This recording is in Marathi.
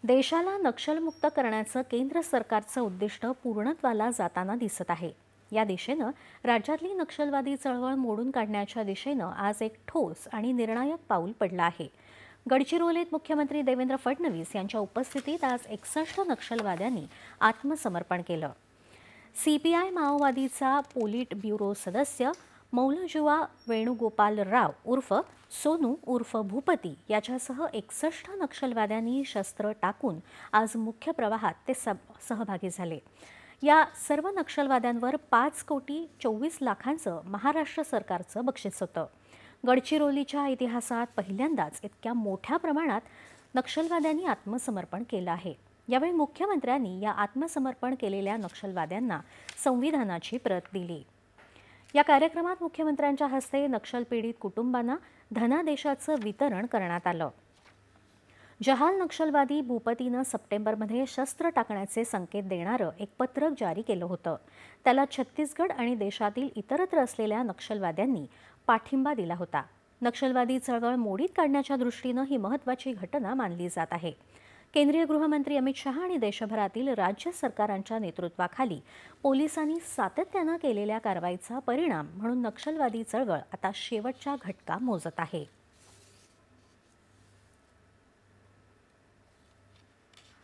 देशाला नक्षलमुक्त करण्याचं केंद्र सरकारचं उद्दिष्ट पूर्णत्वाला जाताना दिसत आहे। या दिशेनं राज्यातली नक्षलवादी चळवळ मोडून काढण्याच्या दिशेनं आज एक ठोस आणि निर्णायक पाऊल पडलं आहे। गडचिरोलीत मुख्यमंत्री देवेंद्र फडणवीस यांच्या उपस्थितीत आज 61 नक्षलवाद्यांनी आत्मसमर्पण केलं। सीपीआय माओवादीचा पोलिट ब्युरो सदस्य मौलजुवा वेणुगोपाल राव उर्फ सोनू उर्फ भूपती याच्यासह 61 नक्षलवाद्यांनी शस्त्र टाकून आज मुख्य प्रवाहात ते सहभागी झाले। या सर्व नक्षलवाद्यांवर 5,24,00,000चं महाराष्ट्र सरकारचं बक्षीस होतं। गडचिरोलीच्या इतिहासात पहिल्यांदाच इतक्या मोठ्या प्रमाणात नक्षलवाद्यांनी आत्मसमर्पण केलं आहे। यावेळी मुख्यमंत्र्यांनी या आत्मसमर्पण केलेल्या नक्षलवाद्यांना संविधानाची प्रत दिली। या कार्यक्रमात मुख्यमंत्र्यांच्या हस्ते नक्षलपीडित कुटुंबांना धनादेशाचं वितरण करण्यात आलं। जहाल नक्षलवादी भूपतीनं सप्टेंबरमध्ये शस्त्र टाकण्याचे संकेत देणारं एक पत्रक जारी केलं होतं। त्याला छत्तीसगड आणि देशातील इतरत्र असलेल्या नक्षलवाद्यांनी पाठिंबा दिला होता। नक्षलवादी चळवळ मोडीत काढण्याच्या दृष्टीनं ही महत्त्वाची घटना मानली जात आहे। केंद्रीय गृहमंत्री अमित शहा आणि देशभरातील राज्य सरकारांच्या नेतृत्वाखाली पोलिसांनी सातत्यानं केलेल्या कारवाईचा परिणाम म्हणून नक्षलवादी चळवळ आता शेवटच्या घटका मोजत आहे।